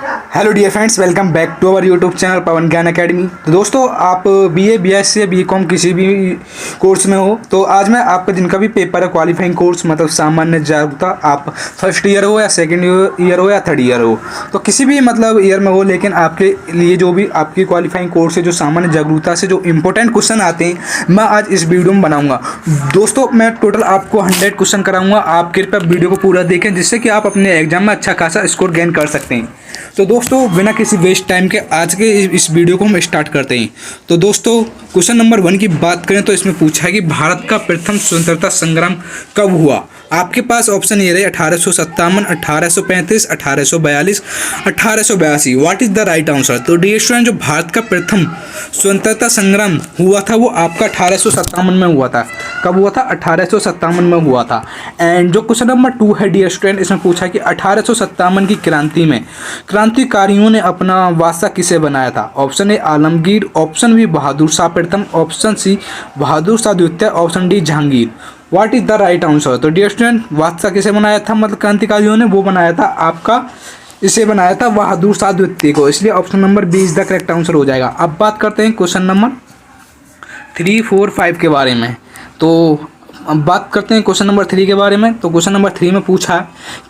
Hello dear friends, welcome back to our YouTube channel Pawan Gyan academy. तो दोस्तों, आप BA, BSc या बीकॉम किसी भी कोर्स में हो तो आज मैं आपका जिनका भी पेपर है क्वालिफाइंग कोर्स मतलब सामान्य जागरूकता, आप फर्स्ट ईयर हो या सेकंड ईयर हो या थर्ड ईयर हो, तो किसी भी मतलब ईयर में हो, लेकिन आपके लिए जो भी आपकी क्वालिफाइंग कोर्स है, जो सामान्य जागरूकता से जो इंपॉर्टेंट क्वेश्चन आते हैं, मैं आज इस वीडियो में बनाऊंगा। दोस्तों, मैं टोटल आपको 100 क्वेश्चन कराऊंगा। आप कृपया वीडियो को पूरा देखें जिससे कि आप अपने एग्जाम में अच्छा खासा स्कोर गेन कर सकते हैं। तो दोस्तों, बिना किसी वेस्ट टाइम के आज के इस वीडियो को हम स्टार्ट करते हैं। तो दोस्तों, क्वेश्चन नंबर 1 की बात करें तो इसमें पूछा है कि भारत का प्रथम स्वतंत्रता संग्राम कब हुआ। आपके पास ऑप्शन ये रहे 1857, 1835, 1842, 1882। What is the right answer? तो डियर स्टूडेंट, जो भारत का प्रथम स्वतंत्रता संग्राम हुआ था वो आपका 1857 में हुआ था। कब हुआ था? 1857 में हुआ था। एंड जो क्वेश्चन नंबर 2 है डियर स्टूडेंट, इसमें पूछा है कि 1857 की क्रांति में क्रांतिकारियों ने अपना वासा किसे बनाया था। Option A Alamgir, option B Bahadur Shah प्रथम, ऑप्शन सी बहादुर शाह द्वितीय, option D Jahangir. What is the right answer? तो डियर स्टूडेंट, वासा किसे बनाया था मतलब क्रांतिकारियों ने? वो बनाया था आपका, इसे बनाया था बहादुर शाह द्वितीय को, इसलिए option number B is the correct answer हो जाएगा। अब बात करते हैं क्वेश्चन नंबर 3, 4, 5 के बारे में। तो अब बात करते हैं क्वेश्चन नंबर 3 के बारे में। तो क्वेश्चन नंबर 3 में पूछा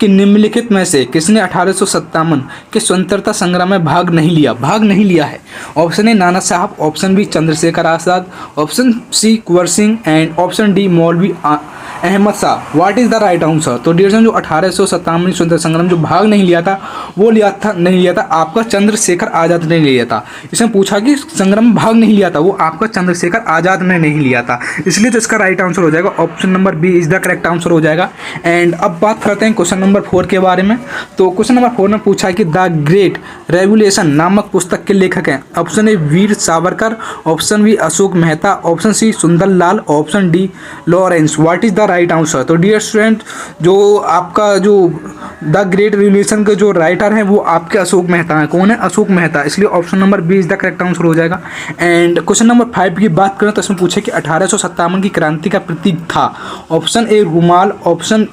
कि निम्नलिखित में से किसने 1857 के स्वतंत्रता संग्राम में भाग नहीं लिया है। Option A Nana Sahib, option B Chandrashekhar Azad, option C Kunwar Singh and option D Maulvi Ahmad Shah. What is the right answer? तो डियर जो 1857 स्वतंत्रता संग्राम जो भाग नहीं लिया था वो नहीं लिया था आपका चंद्रशेखर आज़ाद ने लिया था। इसमें पूछा कि संग्राम में भाग नहीं लिया था वो आपका चंद्रशेखर आज़ाद ने नहीं लिया था, इसलिए तो इसका राइट आंसर हो जाएगा option number B is the correct answer हो जाएगा। एंड अब बात करते हैं क्वेश्चन नंबर 4 के बारे में। तो क्वेश्चन नंबर 4 में पूछा है कि द ग्रेट रेवोल्यूशन नामक पुस्तक के लेखक हैं। Option A Veer Savarkar, option B Ashok Mehta, option C Sundar Lal, option D Lawrence. What is the right answer? तो डियर स्टूडेंट, जो आपका जो द ग्रेट रिवोल्यूशन के जो राइटर हैं वो आपके अशोक मेहता हैं। कौन है? अशोक मेहता, इसलिए option number B is the correct answer हो जाएगा। एंड क्वेश्चन नंबर 5 की बात करें तो इसमें पूछे कि 1857 की क्रांति का प्रतीक था। ऑप्शन ए रुमाल, ऑप्शन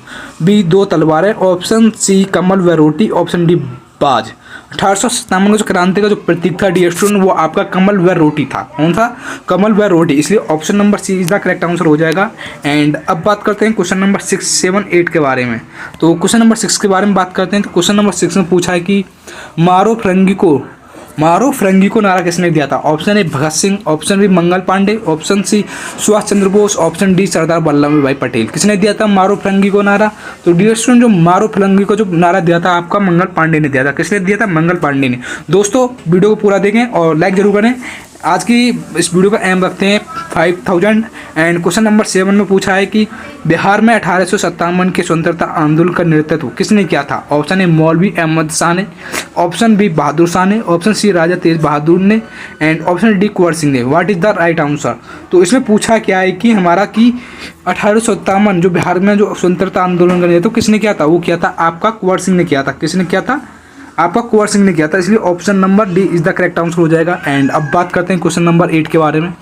बी 2 तलवारें, ऑप्शन सी कमल व रोटी, ऑप्शन डी बाज। 1857 का जो क्रांति का जो प्रतीक था डियर स्टूडेंट वो आपका कमल व रोटी था। कौन था? कमल व रोटी, इसलिए option number C is the correct answer हो जाएगा। एंड अब बात करते हैं क्वेश्चन नंबर 6, 7, 8 के बारे में। तो क्वेश्चन नंबर 6 के बारे में बात करते हैं। तो क्वेश्चन नंबर 6 में पूछा है कि मारो फिरंगी को नारा किसने दिया था। Option A Bhagat Singh, option B Mangal Pandey, option C Subhash Chandra Bose, option D Sardar Vallabhbhai Patel. किसने दिया था मारो फिरंगी को नारा? तो डियर स्टूडेंट, जो मारो फिरंगी को जो नारा दिया था आपका मंगल पांडे ने दिया था। किसने दिया था? मंगल पांडे ने। दोस्तों, वीडियो को पूरा देखें और लाइक जरूर करें। आज की इस वीडियो का एम रखते हैं 5000। एंड क्वेश्चन नंबर 7 में पूछा है कि बिहार में 1857 के स्वतंत्रता आंदोलन का नेतृत्व किसने किया था। ऑप्शन ए मौलवी अहमद शाह ने, ऑप्शन बी बहादुर शाह ने, ऑप्शन सी राजा तेज बहादुर ने and option D Kunwar Singh ने। What is the right answer? तो इसमें पूछा क्या है कि हमारा कि 1857 जो बिहार में जो स्वतंत्रता आंदोलन का नेतृत्व किसने किया था, वो किया था आपका कुंवर सिंह ने किया था। किसने किया था? आपका कुंवर सिंह ने किया था, इसलिए option number D is the correct answer हो जाएगा। एंड अब बात करते हैं क्वेश्चन नंबर 8 के बारे में।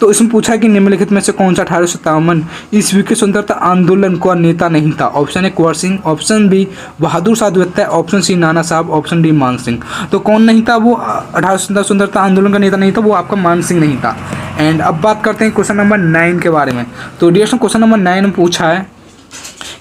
तो इसमें पूछा है कि निम्नलिखित में से कौन सा 1857 ईस्वी के स्वतंत्रता आंदोलन का नेता नहीं था। Option A Kunwar Singh, option B Bahadur Shah द्वितीय, option C Nana Sahib, option D मान सिंह। तो कौन नहीं था? वो 1857 स्वतंत्रता आंदोलन का नेता नहीं था, वो आपका मान सिंह नहीं था। एंड अब बात करते हैं क्वेश्चन नंबर 9 के बारे में। तो डियर क्वेश्चन नंबर 9 में पूछा है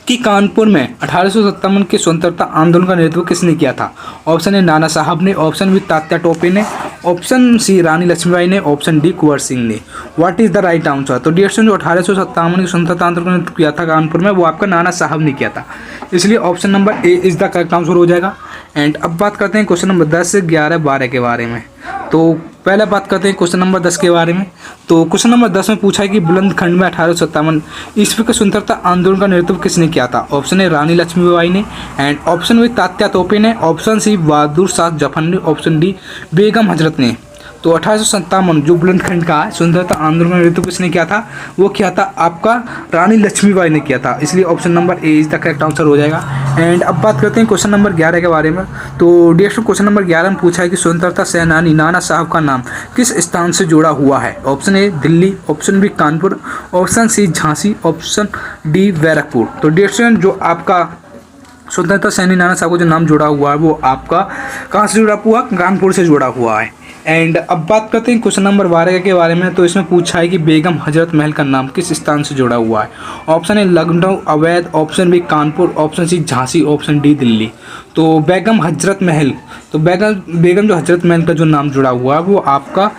कि कानपुर में 1857 के स्वतंत्रता आंदोलन का नेतृत्व किसने किया था। ऑप्शन ए नाना साहब ने, ऑप्शन बी तात्या टोपे ने, ऑप्शन सी रानी लक्ष्मीबाई ने, ऑप्शन डी कुंवर सिंह ने। What is the right answer? तो डियर जो 1857 के स्वतंत्रता आंदोलन का नेतृत्व किया था कानपुर में वो आपका नाना साहब ने किया था, इसलिए option number A is the correct answer हो जाएगा। एंड अब बात करते हैं क्वेश्चन नंबर 10, 11, 12 के बारे में। तो पहले बात करते हैं क्वेश्चन नंबर 10 के बारे में। तो क्वेश्चन नंबर 10 में पूछा है कि बुलंदखंड में 1857 ईस्वी के स्वतंत्रता आंदोलन का नेतृत्व किसने किया था। ऑप्शन ए रानी लक्ष्मीबाई ने एंड ऑप्शन बी तात्या तोपे ने, ऑप्शन सी बहादुर शाह जफर ने, ऑप्शन डी बेगम हजरत ने। तो 1857 जो बुलंदखंड का स्वतंत्रता आंदोलन का नेतृत्व किसने किया था? वो किया था आपका रानी लक्ष्मीबाई ने किया था, इसलिए option number A is the correct answer हो जाएगा। एंड अब बात करते हैं क्वेश्चन नंबर 11 के बारे में। तो डियर क्वेश्चन नंबर 11 में पूछा है कि स्वतंत्रता सेनानी नाना साहब का नाम किस स्थान से जुड़ा हुआ है। Option A Delhi, option B Kanpur, option C Jhansi, option D Barrackpore. तो डियर जो आपका स्वतंत्रता सैनिक नाना साहब का जो नाम जुड़ा हुआ है वो आपका कहाँ से जुड़ा हुआ, कानपुर से जुड़ा हुआ है। एंड अब बात करते हैं क्वेश्चन नंबर 12 के बारे में। तो इसमें पूछा है कि बेगम हजरत महल का नाम किस स्थान से जुड़ा हुआ है। Option A Lucknow Awadh, option B Kanpur, option C Jhansi, option D Delhi. तो बेगम हजरत महल, तो बेगम जो हजरत महल का जो नाम जुड़ा हुआ है वो आपका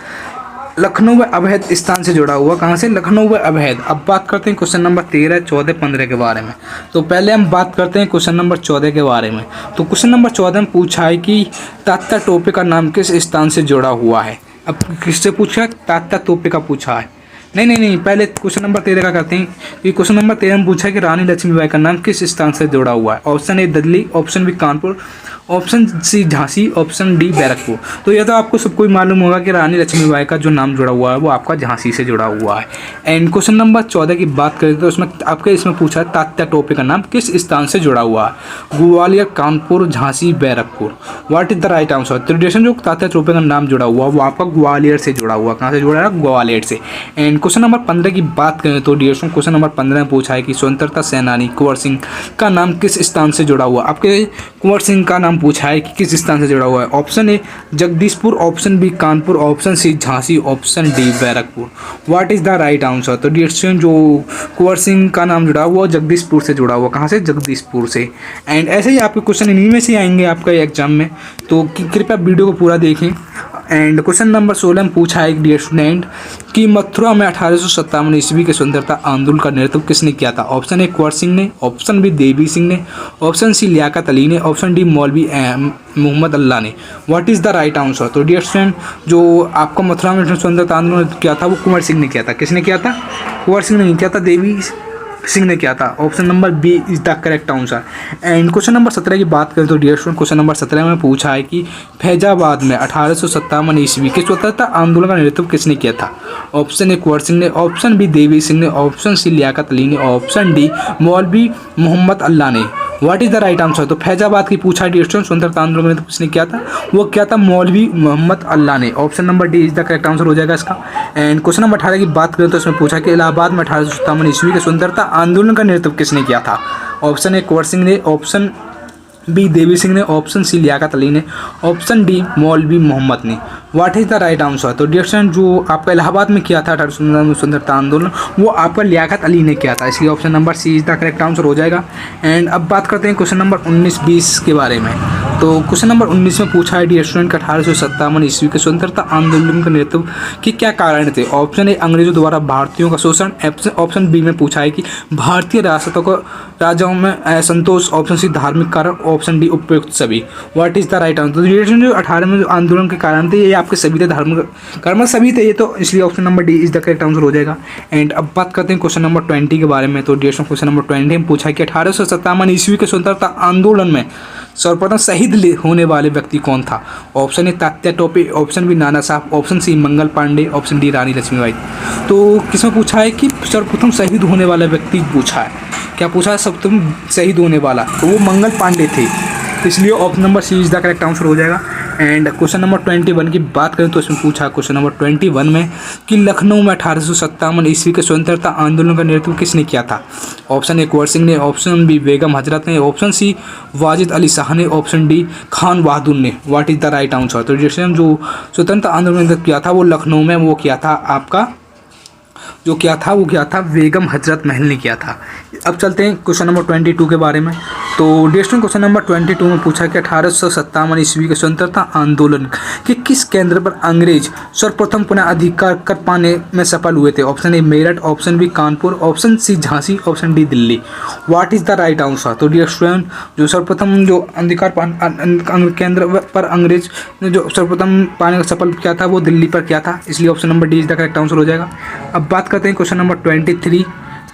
लखनऊ व अवैध स्थान से जुड़ा हुआ। कहाँ से? लखनऊ व अवैध। अब बात करते हैं क्वेश्चन नंबर 13, 14, 15 के बारे में। तो पहले हम बात करते हैं क्वेश्चन नंबर 14 के बारे में। तो क्वेश्चन नंबर 14 में पूछा है कि तात्या टोपे का नाम किस स्थान से जुड़ा हुआ है। अब किससे पूछा? तात्या टोपे का पूछा है। नहीं, पहले क्वेश्चन नंबर 13 का करते हैं कि क्वेश्चन नंबर 13 में पूछा है कि रानी लक्ष्मीबाई का नाम किस स्थान से जुड़ा हुआ है। Option A Delhi, option B Kanpur, option C Jhansi, option D Barrackpore. तो यह तो आपको सबको ही मालूम होगा कि रानी लक्ष्मीबाई का जो नाम जुड़ा हुआ है वो आपका झांसी से जुड़ा हुआ है। एंड क्वेश्चन नंबर 14 की बात करें तो उसमें आपके इसमें पूछा है तात्या टोपे का नाम किस स्थान से जुड़ा हुआ है। Gwalior, Kanpur, Jhansi, Barrackpore. What is the right answer? तो डिस्ट्रिक्ट जो तात्या टोपे का नाम जुड़ा हुआ वो आपका ग्वालियर से जुड़ा हुआ। कहाँ से जुड़ा है? ग्वालियर से। एंड क्वेश्चन नंबर 15 की बात करें तो डिस्ट्रिक्ट क्वेश्चन नंबर 15 में पूछा है कि स्वतंत्रता सेनानी कुंवर सिंह का नाम किस स्थान से जुड़ा हुआ। आपके कुंवर सिंह का नाम पूछा है कि किस स्थान से जुड़ा हुआ है। Option A Jagdishpur, option B Kanpur, option C Jhansi, option D Barrackpore. What is the right answer? तो डिस्ट्रिक्ट जो कुंवर सिंह का नाम जुड़ा हुआ जगदीशपुर से जुड़ा हुआ। कहाँ से? जगदीशपुर से। एंड ऐसे ही आपके क्वेश्चन इन्हीं में से आएंगे आपका एग्जाम में, तो कृपया वीडियो को पूरा देखें। एंड क्वेश्चन नंबर 16 में पूछा है डियर स्टूडेंट कि मथुरा में 1857 ईस्वी के स्वतंत्रता आंदोलन का नेतृत्व किसने किया था। ऑप्शन ए कुंवर सिंह ने, ऑप्शन बी देवी सिंह ने, ऑप्शन सी लियाकत अली ने, ऑप्शन डी मौलवी मोहम्मद अल्लाह ने। What is the right answer? तो डियर स्टूडेंट जो आपका मथुरा में स्वतंत्रता आंदोलन किया था वो कुंवर सिंह ने किया था। किसने किया था? कुंवर सिंह ने नहीं किया था, देवी सिंह ने किया था। Option number B is the correct answer. And question number 17 की बात करें तो डियर स्टूडेंट क्वेश्चन नंबर 17 में पूछा है कि फैजाबाद में 1857 ईस्वी के स्वतंत्रता आंदोलन का नेतृत्व किसने किया था। ऑप्शन ए कुंवर सिंह ने, ऑप्शन बी देवी सिंह ने, ऑप्शन सी लियाकत अली ने, ऑप्शन डी मौलवी मोहम्मद अल्लाह ने। What is the right answer? तो फैजाबाद की पूछा है डियर स्टूडेंट स्वतंत्रता आंदोलन का नेतृत्व किसने किया था, वो क्या था? मौलवी मोहम्मद अल्लाह ने। Option number D is the correct answer हो जाएगा इसका। एंड क्वेश्चन नंबर 18 की बात करें तो इसमें पूछा कि इलाहाबाद में 1857 ईस्वी के स्वतंत्रता आंदोलन का नेतृत्व किसने किया था। ऑप्शन ए कुंवर सिंह ने, ऑप्शन बी देवी सिंह ने, ऑप्शन सी लियाकत अली ने, ऑप्शन डी मौलवी मोहम्मद ने। What is the right answer? तो डियर स्टूडेंट जो आपका इलाहाबाद में किया था 1857 में स्वतंत्रता आंदोलन वो आपका लियाकत अली ने किया था, इसलिए option number C is the correct answer हो जाएगा। एंड अब बात करते हैं क्वेश्चन नंबर 19-20 के बारे में। तो क्वेश्चन नंबर 19 में पूछा है डियर स्टूडेंट 1857 ईस्वी के स्वतंत्रता आंदोलन का नेतृत्व के क्या कारण थे। ऑप्शन ए अंग्रेजों द्वारा भारतीयों का शोषण, ऑप्शन बी में पूछा है कि भारतीय राष्ट्रों को राजाओं में असंतोष, ऑप्शन सी धार्मिक कारण, ऑप्शन डी उपयुक्त सभी। What is the right answer? जो 18 में जो आंदोलन के कारण थे ये आपके सभी थे, धार्मिक कर्म सभी थे ये, तो इसलिए option number D is the correct answer हो जाएगा। एंड अब बात करते हैं क्वेश्चन नंबर 20 के बारे में। तो डियर स्टूडेंट क्वेश्चन नंबर 20 में पूछा है कि 1857 ईस्वी के स्वतंत्रता आंदोलन में सर्वप्रथम शहीद होने वाले व्यक्ति कौन था। Option A Tatya Tope, option B Nana Sahib, option C Mangal Pandey, option D Rani Lakshmibai. तो किसमें पूछा है कि सर्वप्रथम शहीद होने वाला व्यक्ति पूछा है, क्या पूछा है? सर्वप्रथम शहीद होने वाला, तो वो मंगल पांडे थे, इसलिए option number C is the correct answer हो जाएगा। एंड क्वेश्चन नंबर 21 की बात करें तो इसमें पूछा क्वेश्चन नंबर 21 में कि लखनऊ में 1857 ईस्वी के स्वतंत्रता आंदोलन का नेतृत्व किसने किया था। ऑप्शन ए कुंवर सिंह ने, ऑप्शन बी बेगम हजरत ने, ऑप्शन सी वाजिद अली शाह ने, ऑप्शन डी खान बहादुर ने। What is the right answer? तो जिसने जो स्वतंत्रता आंदोलन किया था वो लखनऊ में वो किया था आपका जो क्या था वो क्या था बेगम हजरत महल ने किया था। अब चलते हैं क्वेश्चन नंबर 22 के बारे में। तो डिस्ट्रिक्ट क्वेश्चन नंबर 22 में पूछा कि 1857 ईस्वी के स्वतंत्रता आंदोलन के किस केंद्र पर अंग्रेज सर्वप्रथम पुनः अधिकार कर पाने में सफल हुए थे। Option A Meerut, option B Kanpur, option C Jhansi, option D Delhi. What is the right answer? तो डियर स्टूडेंट जो सर्वप्रथम जो अधिकार केंद्र पर अंग्रेज ने जो सर्वप्रथम पाने का सफल किया था वो दिल्ली पर किया था, इसलिए option number D is the correct answer हो जाएगा। अब बात करते हैं क्वेश्चन नंबर 23,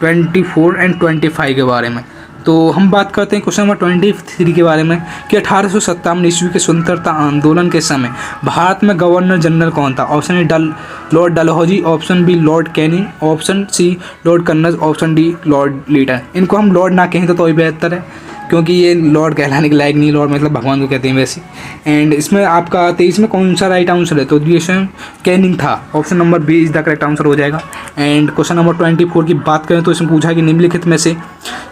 24 एंड 25 के बारे में। तो हम बात करते हैं क्वेश्चन नंबर 23 के बारे में कि 1857 ईस्वी के स्वतंत्रता आंदोलन के समय भारत में गवर्नर जनरल कौन था। Option A lord Dalhousie, option B lord Canning, option C lord कन्नज, ऑप्शन डी लॉर्ड लीटन। इनको हम लॉर्ड ना कहें तो ही बेहतर है, क्योंकि ये लॉर्ड कहलाने के लायक नहीं, लॉर्ड मतलब भगवान को कहते हैं वैसे। एंड इसमें आपका 23 में कौन सा राइट आंसर है, तो डिएस्ट्रॉन कैनिंग था, option number B is the correct answer हो जाएगा। एंड क्वेश्चन नंबर 24 की बात करें तो इसमें पूछा है कि निम्नलिखित में से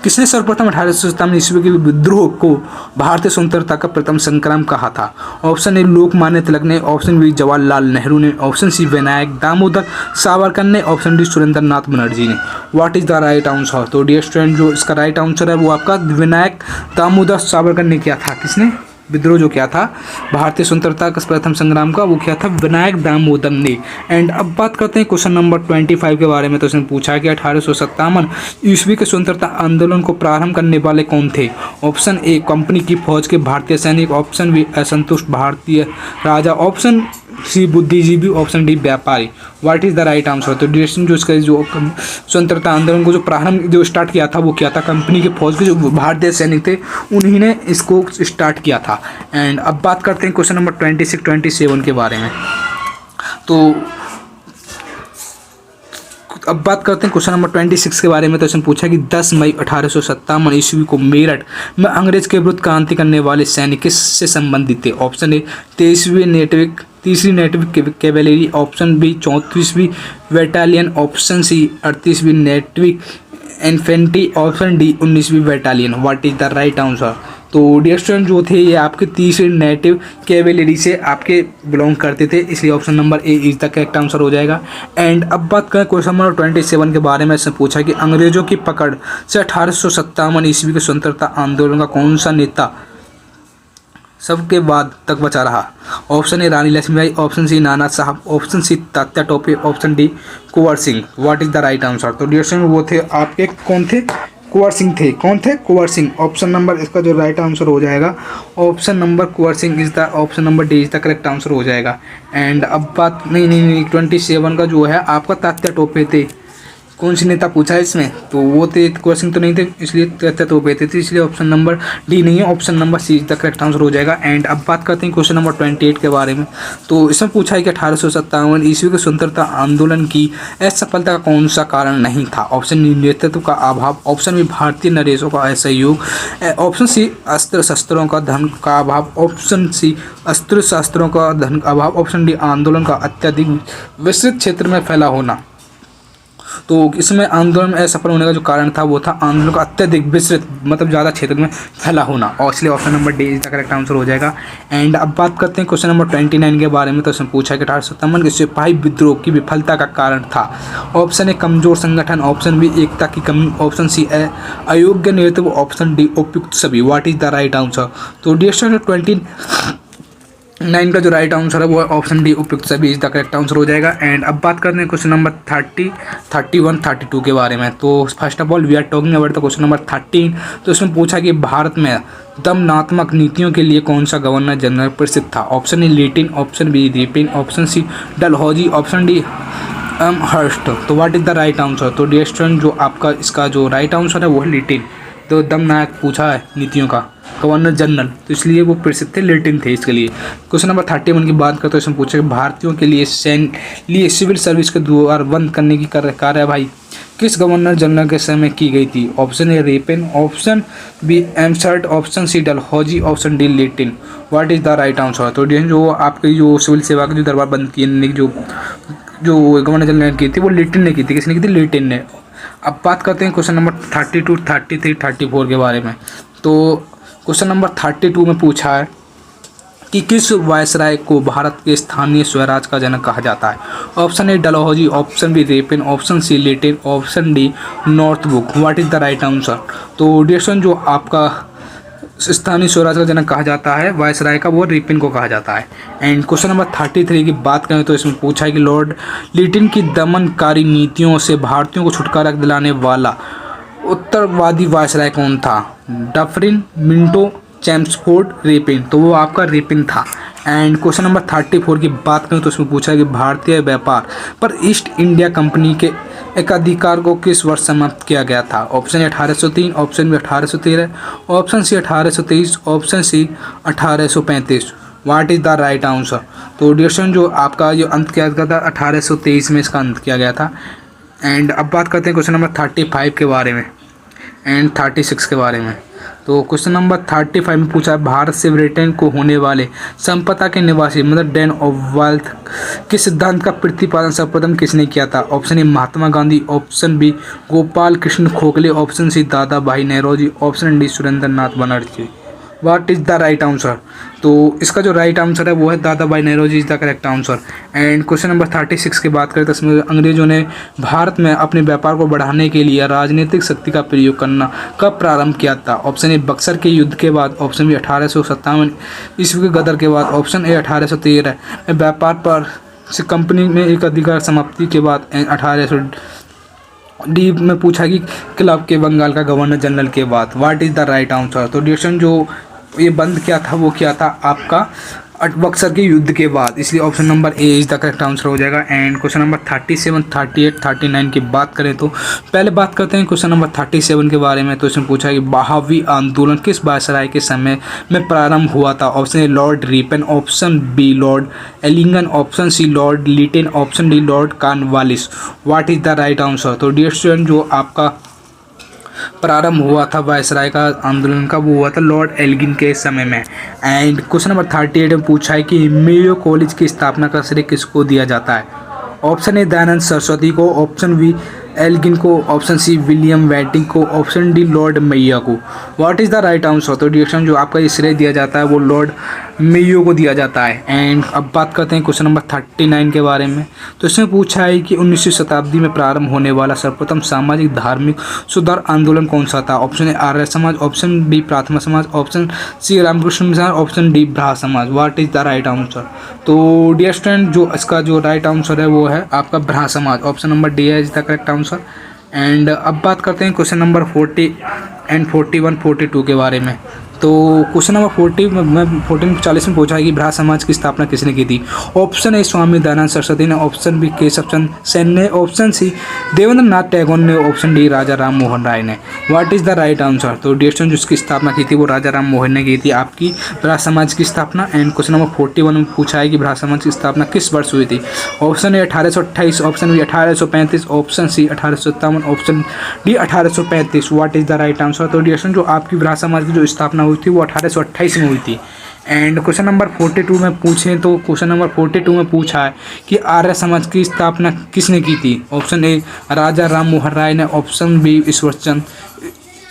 किसने सर्वप्रथम 1857 ईस्वी के विद्रोह को भारतीय स्वतंत्रता का प्रथम संग्राम कहा था। ऑप्शन ए लोकमान्य तिलक ने, ऑप्शन बी जवाहरलाल नेहरू ने, ऑप्शन सी विनायक दामोदर सावरकर ने, option D Surendranath Banerjee ने। What is the right answer, तो डियर स्टूडेंट जो इसका राइट आंसर है वो आपका विनायक दामोदर सावरकर ने किया था। किसने विद्रोह जो किया था भारतीय स्वतंत्रता का प्रथम संग्राम का, वो किया था विनायक दामोदर ने। एंड अब बात करते हैं क्वेश्चन नंबर 25 के बारे में। तो इसमें पूछा है कि 1857 ईस्वी के स्वतंत्रता आंदोलन को प्रारंभ करने वाले कौन थे। ऑप्शन ए कंपनी की फौज के भारतीय सैनिक, ऑप्शन बी असंतुष्ट भारतीय राजा, ऑप्शन सी बुद्धिजीवी, ऑप्शन डी व्यापारी। What is the right answer, तो डिरेक्शन जो इसका जो स्वतंत्रता आंदोलन को जो प्रारंभ जो स्टार्ट किया था वो किया था कंपनी के फौज के जो भारतीय सैनिक थे उन्हीं ने इसको स्टार्ट किया था। एंड अब बात करते हैं क्वेश्चन नंबर 27 के बारे में। तो अब बात करते हैं क्वेश्चन नंबर 26 के बारे में। तो इसमें पूछा कि 10 मई 1857 ईस्वी को मेरठ में अंग्रेज के विरुद्ध क्रांति करने वाले सैनिक किससे संबंधित थे। ऑप्शन ए 23वीं नेटिव कैवेलरी, ऑप्शन बी 34वीं बटालियन, ऑप्शन सी 38वीं नेटिव इन्फेंट्री, ऑप्शन डी 19वीं battalion. What is the right answer, तो डियर स्टूडेंट जो थे ये आपके 30वीं नेटिव कैवेलरी से आपके बिलोंग करते थे, इसलिए option number A is the correct answer हो जाएगा। एंड अब बात करें क्वेश्चन नंबर 27 के बारे में। इसमें पूछा कि अंग्रेजों की पकड़ से 1857 ईस्वी के स्वतंत्रता आंदोलन का कौन सा नेता सबके बाद तक बचा रहा। Option A Rani Lakshmibai, option C Nana Sahib, option C Tatya Tope, option D Kunwar Singh. What is the right answer, तो डियर स्टूडेंट वो थे आपके कौन थे, कुंवर सिंह थे। कौन थे, कुंवर सिंह। ऑप्शन नंबर इसका जो राइट आंसर हो जाएगा option number Kunwar Singh is the option number D is the correct answer हो जाएगा। एंड अब बात नहीं 27 का जो है आपका तात्या टोपे थे। कौन सी नेता पूछा है इसमें, तो वो थे कुंवर सिंह तो नहीं थे, इसलिए तात्या टोपे थे, इसलिए ऑप्शन नंबर डी नहीं है, option number C is the correct answer हो जाएगा। एंड अब बात करते हैं क्वेश्चन नंबर 28 के बारे में। तो इसमें पूछा है कि 1857 ईस्वी के स्वतंत्रता आंदोलन की असफलता का कौन सा कारण नहीं था। ऑप्शन नेतृत्व का अभाव, ऑप्शन बी भारतीय नरेशों का असहयोग, ऑप्शन सी अस्त्र शस्त्रों का धन का अभाव, ऑप्शन सी अस्त्र शस्त्रों का धन का अभाव, ऑप्शन डी आंदोलन का अत्यधिक विस्तृत क्षेत्र में फैला होना। तो इसमें आंदोलन में असफल होने का जो कारण था वो था आंदोलन का अत्यधिक विस्तृत मतलब ज़्यादा क्षेत्र में फैला होना, और इसलिए option number D is the correct answer हो जाएगा। एंड अब बात करते हैं क्वेश्चन नंबर 29 के बारे में। तो इसमें पूछा कि 1857 के सिपाही विद्रोह की विफलता का कारण था। ऑप्शन ए कमजोर संगठन, ऑप्शन बी एकता की कमी, ऑप्शन सी अयोग्य नेतृत्व, ऑप्शन डी उपयुक्त सभी। What is the right answer, तो डी 29 का जो राइट आंसर है वो ऑप्शन डी उपयुक्त सभी इज द करेक्ट आंसर हो जाएगा। एंड अब बात करते हैं क्वेश्चन नंबर 30, 31, 32 के बारे में। तो first of all we are talking about the question number 13। तो इसमें पूछा कि भारत में दमनात्मक नीतियों के लिए कौन सा गवर्नर जनरल प्रसिद्ध था। Option A Lytton, option B Ripon, option C Dalhousie, option D हर्स्ट। तो what is the right answer, तो डियर स्टूडेंट जो आपका इसका जो राइट आंसर है वो है लिटिन। तो दमनायक पूछा है नीतियों का गवर्नर जनरल, तो इसलिए वो प्रसिद्ध थे, लिटिन थे इसके लिए। क्वेश्चन नंबर 31 की बात करते हैं, इसमें पूछा कि भारतीयों के लिए सिविल सर्विस के द्वार बंद करने की कार्यवाही किस गवर्नर जनरल के समय की गई थी। Option A Ripon, option B Amherst, option C Dalhousie, option D Lytton. What is the right answer, तो जो आपकी जो सिविल सेवा की जो दरबार बंद की जो गवर्नर जनरल ने की थी वो लिटिन ने की थी। किसने की थी, लिटिन ने। अब बात करते हैं क्वेश्चन नंबर 32, 33, 34 के बारे में। तो क्वेश्चन नंबर 32 में पूछा है कि किस वायसराय को भारत के स्थानीय स्वराज का जनक कहा जाता है। Option A Dalhousie, option B Ripon, option C Lytton, option D Northbrook. What is the right answer, तो डिएक्शन जो आपका स्थानीय स्वराज का जनक कहा जाता है वायसराय का वो रेपिन को कहा जाता है। एंड क्वेश्चन नंबर 33 की बात करें तो इसमें पूछा है कि लॉर्ड लिटिन की दमनकारी नीतियों से भारतीयों को छुटकारा दिलाने वाला उत्तरवादी वायसराय कौन था। Dufferin, Minto, Chelmsford, Ripon. तो वो आपका रेपिन था। एंड क्वेश्चन नंबर 34 की बात करें तो उसमें पूछा है कि भारतीय व्यापार पर ईस्ट इंडिया कंपनी के एकाधिकार को किस वर्ष समाप्त किया गया था। Option 1803, option B 1813, option C 1823, option C 1835। What is the right answer, तो डिस्कशन जो आपका जो अंत किया गया था 1823 में इसका अंत किया गया था। एंड अब बात करते हैं क्वेश्चन नंबर 35 के बारे में एंड 36 के बारे में। तो तो क्वेश्चन नंबर 35 में पूछा है भारत से ब्रिटेन को होने वाले संपदा के निवासी मतलब डेन ऑफ वेल्थ के सिद्धांत का प्रतिपादन सर्वप्रथम किसने किया था? Option A Mahatma Gandhi, option B Gopal Krishna Gokhale, option C Dadabhai Naoroji, option D Surendranath Banerjee. What is the right answer? तो इसका जो राइट आंसर है वो है Dadabhai Naoroji is the correct answer. And question number 36 की बात करें तो इसमें अंग्रेजों ने भारत में अपने व्यापार को बढ़ाने के लिए राजनीतिक शक्ति का प्रयोग करना कब प्रारंभ किया था? ऑप्शन ए बक्सर के युद्ध के बाद, ऑप्शन बी 1857 ईस्वी के गदर के बाद, ऑप्शन ए 1813 में व्यापार पर से कंपनी में एक अधिकार समाप्ति के बाद, 1800 डी में पूछा कि क्लब के बंगाल का गवर्नर जनरल के बाद। What is the right answer? तो डिसीजन जो ये बंद किया था वो किया था आपका बक्सर के युद्ध के बाद, इसलिए option number A is the correct answer हो जाएगा। एंड क्वेश्चन नंबर 37, 38, 39 की बात करें तो पहले बात करते हैं क्वेश्चन नंबर 37 के बारे में। तो इसमें पूछा कि बहावी आंदोलन किस वायसराय के समय में प्रारंभ हुआ था? Option A lord Ripon, option B lord Elgin, option C lord Lytton, option D lord Cornwallis. What is the right answer? तो डियर स्टूडेंट जो आपका प्रारंभ हुआ था वायसराय का आंदोलन का वो हुआ था लॉर्ड एल्गिन के समय में। एंड क्वेश्चन नंबर 38 में पूछा है कि मेयो कॉलेज की स्थापना का श्रेय किसको दिया जाता है? ऑप्शन ए दयानंद सरस्वती को, ऑप्शन बी एल्गिन को, ऑप्शन सी विलियम वेटिंग को, ऑप्शन डी लॉर्ड मेयो को। What is the right answer? तो डिरेक्शन जो आपका ये श्रेय दिया जाता है वो लॉर्ड मेयो को दिया जाता है। एंड अब बात करते हैं क्वेश्चन नंबर 39 के बारे में। तो इसमें पूछा है कि 19वीं शताब्दी में प्रारंभ होने वाला सर्वप्रथम सामाजिक धार्मिक सुधार आंदोलन कौन सा था? Option A Arya Samaj, option B Prarthana Samaj, option C Ramakrishna mission, option D Brahmo Samaj. What is the right answer? तो डियर स्टूडेंट जो इसका जो राइट आंसर है वो है आपका ब्राह्म Samaj, option number D is the correct answer. And अब बात करते हैं क्वेश्चन नंबर 40 एंड 41, 42 के बारे में। तो क्वेश्चन नंबर 40 में पूछा है कि ब्राह्म समाज की स्थापना किसने की थी? ऑप्शन ए स्वामी दयानंद सरस्वती ने, ऑप्शन बी केशव चंद सेन ने, ऑप्शन सी देवेंद्र नाथ टैगोर ने, ऑप्शन डी राजा राम मोहन राय ने। What is the right answer? तो डिस्टन जिसकी स्थापना की थी वो राजा राम मोहन ने की थी आपकी ब्राह्म समाज की स्थापना। एंड क्वेश्चन नंबर 41 में पूछा है कि ब्राह्म समाज की स्थापना किस वर्ष हुई थी? Option A 1828, option B 1835, option C 1857, option D 1835। What is the right answer? तो डिस्टन जो आपकी ब्राह्म समाज की जो स्थापना हुई थी वो 1828 में हुई थी। एंड क्वेश्चन नंबर 42 में पूछें तो क्वेश्चन नंबर 42 में पूछा है कि आर्य समाज की स्थापना किसने की थी? ऑप्शन ए राजा राम मोहन राय ने, ऑप्शन बी ईश्वरचंद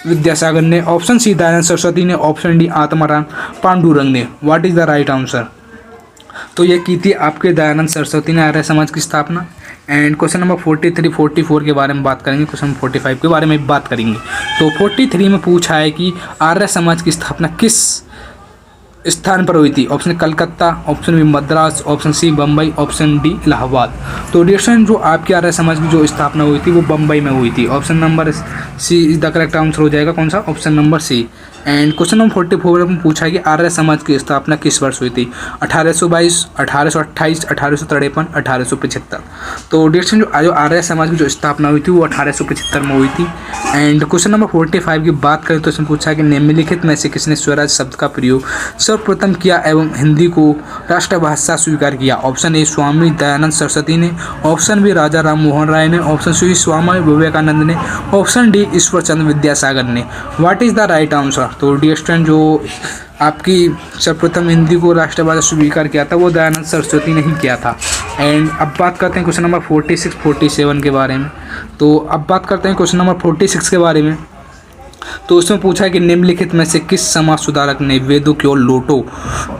विद्यासागर ने, ऑप्शन सी दयानंद सरस्वती ने, ऑप्शन डी आत्माराम पांडुरंग ने। What is the right answer? तो ये की थी आपके दयानंद सरस्वती ने आर्य समाज की स्थापना। एंड क्वेश्चन नंबर 43, 44 के बारे में बात करेंगे, क्वेश्चन 45 के बारे में बात करेंगे। तो 43 में पूछा है कि आर्य समाज की स्थापना किस स्थान पर हुई थी? Option Calcutta, option B Madras, option C Bombay, option D Allahabad. तो डिस्टन जो आपके आर्य समाज की जो स्थापना हुई थी वो बम्बई में हुई थी। Option number C is the correct answer हो जाएगा। कौन सा? Option number C. And question number 44 में पूछा है कि आर्य समाज की स्थापना किस वर्ष हुई थी? 1822, 1828, 1853, 1875। तो डिस्टन जो आर्य समाज की जो स्थापना हुई थी वो 1875 में हुई थी। एंड क्वेश्चन नंबर 45 की बात करें तो इसमें पूछा है कि निम्नलिखित में से किसने स्वराज शब्द का प्रयोग सर्वप्रथम किया एवं हिंदी को राष्ट्रभाषा स्वीकार किया? ऑप्शन ए स्वामी दयानंद सरस्वती ने, ऑप्शन बी राजा राम मोहन राय ने, ऑप्शन सी स्वामी विवेकानंद ने, ऑप्शन डी ईश्वरचंद विद्यासागर ने। What is the right answer? तो डियर स्टूडेंट जो आपकी सर्वप्रथम हिंदी को राष्ट्रभाषा स्वीकार किया था वो दयानंद सरस्वती ने ही किया था। एंड अब बात करते हैं क्वेश्चन नंबर 46, 47 के बारे में। तो अब बात करते हैं क्वेश्चन नंबर 46 के बारे में। तो उसमें पूछा है कि निम्नलिखित में से किस समाज सुधारक ने वेदों की ओर लौटो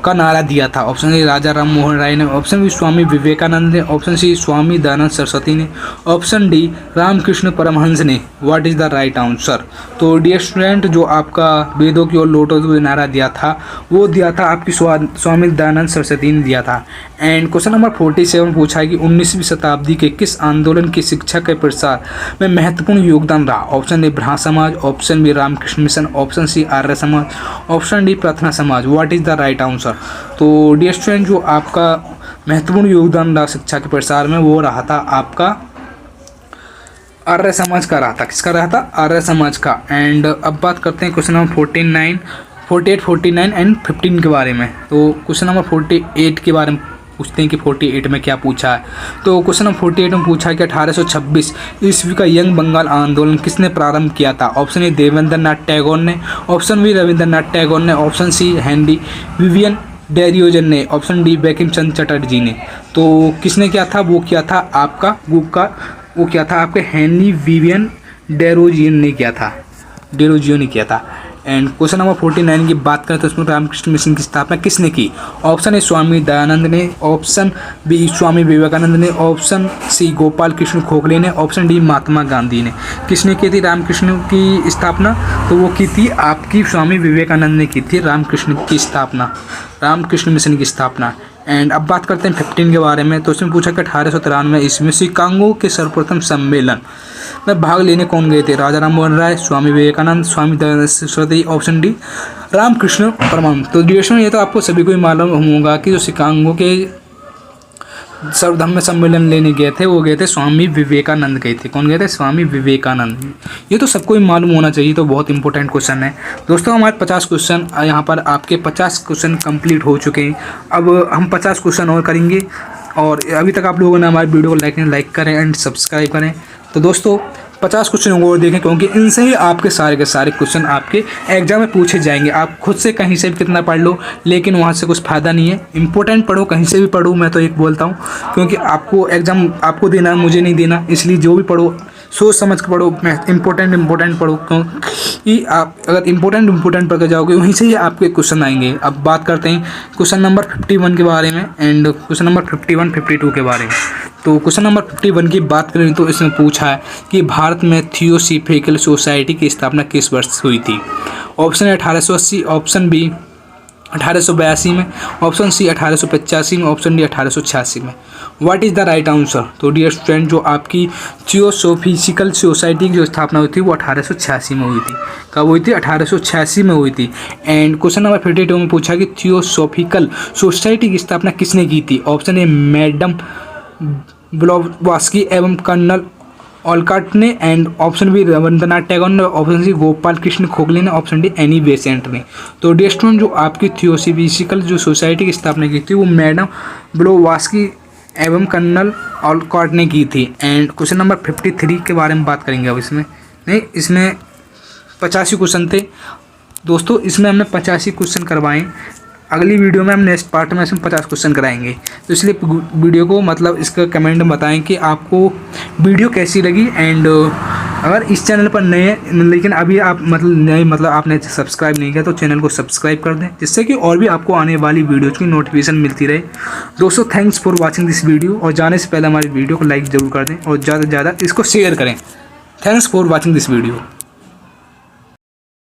का नारा दिया था? ऑप्शन ए राजा राम मोहन राय ने, ऑप्शन बी स्वामी विवेकानंद ने, ऑप्शन सी स्वामी दयानंद सरस्वती ने, ऑप्शन डी रामकृष्ण परमहंस ने। What is the right answer? तो डियर स्टूडेंट जो आपका वेदों की ओर लौटो जो नारा दिया था वो दिया था आपकी स्वामी दयानंद सरस्वती ने दिया था। एंड क्वेश्चन नंबर 47 पूछा है कि 19वीं शताब्दी के किस आंदोलन की शिक्षा के प्रसार में महत्वपूर्ण योगदान रहा? Option A Brahmo Samaj, option B Ramakrishna mission, option C Arya Samaj, option D Prarthana Samaj. What is the right answer? तो डियर स्टूडेंट जो आपका महत्वपूर्ण योगदान रहा शिक्षा के प्रसार में वो रहा था आपका आर्य समाज का रहा था। किसका रहा था? आर्य समाज का। एंड अब बात करते हैं क्वेश्चन नंबर 48, 49 एंड 15 के बारे में। तो क्वेश्चन नंबर 48 के बारे में पूछते हैं कि 48 में क्या पूछा है। तो क्वेश्चन नंबर 48 में पूछा है कि 1826 ईस्वी का यंग बंगाल आंदोलन किसने प्रारंभ किया था। ऑप्शन ए देवेंद्र नाथ टैगोर ने, ऑप्शन बी रविंद्रनाथ टैगोर ने, ऑप्शन सी हेनरी विवियन डेरियोजन ने, ऑप्शन डी बंकिम चंद्र चटर्जी ने। तो किसने किया था, वो किया था आपका वो किया था आपके हेनरी विवियन डेरोजियन ने किया था, डेरोजियो ने किया था। एंड क्वेश्चन नंबर 49 की बात करें तो उसमें रामकृष्ण मिशन की स्थापना किसने की। ऑप्शन ए स्वामी दयानंद ने, ऑप्शन बी स्वामी विवेकानंद ने, ऑप्शन सी गोपाल कृष्ण गोखले ने, ऑप्शन डी महात्मा गांधी ने। किसने की थी रामकृष्ण की स्थापना, तो वो की थी आपकी स्वामी विवेकानंद ने की थी रामकृष्ण की स्थापना, रामकृष्ण मिशन की स्थापना। एंड अब बात करते हैं 15 के बारे में। तो उसमें पूछा कि 1893 ईस्वी शिकागो के सर्वप्रथम सम्मेलन में भाग लेने कौन गए थे। राजा राम मोहन राय, स्वामी विवेकानंद, स्वामी दयानंद सरस्वती, ऑप्शन डी रामकृष्ण परमहंस। तो डिस्कशन ये तो आपको सभी को ही मालूम होगा कि जो शिकागो के सर्वधर्म सम्मेलन लेने गए थे वो गए थे स्वामी विवेकानंद गए थे। कौन गए थे, स्वामी विवेकानंद। ये तो सबको ही मालूम होना चाहिए, तो बहुत इंपॉर्टेंट क्वेश्चन है दोस्तों। हमारे 50 क्वेश्चन यहाँ पर आपके 50 क्वेश्चन कंप्लीट हो चुके हैं। अब हम 50 क्वेश्चन और करेंगे। और अभी तक आप लोगों ने हमारे वीडियो को लाइक करें एंड सब्सक्राइब करें। तो दोस्तों 50 क्वेश्चन को देखें, क्योंकि इनसे ही आपके सारे के सारे क्वेश्चन आपके एग्जाम में पूछे जाएंगे। आप खुद से कहीं से भी कितना पढ़ लो, लेकिन वहाँ से कुछ फ़ायदा नहीं है। इंपॉर्टेंट पढ़ो, कहीं से भी पढ़ो, मैं तो एक बोलता हूँ, क्योंकि आपको एग्ज़ाम आपको देना, मुझे नहीं देना। इसलिए जो भी पढ़ो सोच समझ के पढ़ो, इंपॉर्टेंट पढ़ो, क्योंकि आप अगर इंपॉर्टेंट पढ़ के जाओगे वहीं से ही आपके क्वेश्चन आएंगे। अब बात करते हैं क्वेश्चन नंबर 51 के बारे में एंड क्वेश्चन नंबर 51, 52 के बारे में। तो क्वेश्चन नंबर 51 की बात करें तो इसमें पूछा है कि भारत में थियोसॉफिकल सोसाइटी की स्थापना किस वर्ष हुई थी। ऑप्शन है 1880, ऑप्शन बी 1882 में, ऑप्शन सी 1885 में, ऑप्शन डी 1886 में। What is the right answer. तो डियर स्टूडेंट, जो आपकी थियोसॉफिकल सोसाइटी की जो स्थापना हुई थी वो 1886 में हुई थी। कब हुई थी, 1886 में हुई थी। एंड क्वेश्चन नंबर 52 में पूछा कि थियोसॉफिकल सोसाइटी की स्थापना किसने की थी। ऑप्शन ए मैडम ब्लॉवास्की एवं कर्नल ऑलकॉट ने, and option B Rabindranath Tagore ने, ऑप्शन सी गोपाल कृष्ण गोखले ने, ऑप्शन डी एनी बेसेंट ने। तो डियर स्टूडेंट, जो आपकी थियोसॉफिकल जो सोसाइटी की स्थापना की थी वो मैडम ब्लॉवास्की एवं कर्नल ऑलकॉट ने की थी। एंड क्वेश्चन नंबर 53 के बारे में बात करेंगे। अब इसमें 85 क्वेश्चन थे दोस्तों, इसमें हमने 85 क्वेश्चन करवाएं। अगली वीडियो में हम नेक्स्ट पार्ट में इसमें 50 क्वेश्चन कराएंगे। तो इसलिए वीडियो को मतलब इसका कमेंट में बताएं कि आपको वीडियो कैसी लगी। एंड अगर इस चैनल पर नए हैं, लेकिन अभी आप मतलब आपने सब्सक्राइब नहीं किया, तो चैनल को सब्सक्राइब कर दें, जिससे कि और भी आपको आने वाली वीडियोज़ की नोटिफिकेशन मिलती रहे। दोस्तों thanks for watching this video, और जाने से पहले हमारी वीडियो को लाइक ज़रूर कर दें और ज़्यादा से ज़्यादा इसको शेयर करें। Thanks for watching this video.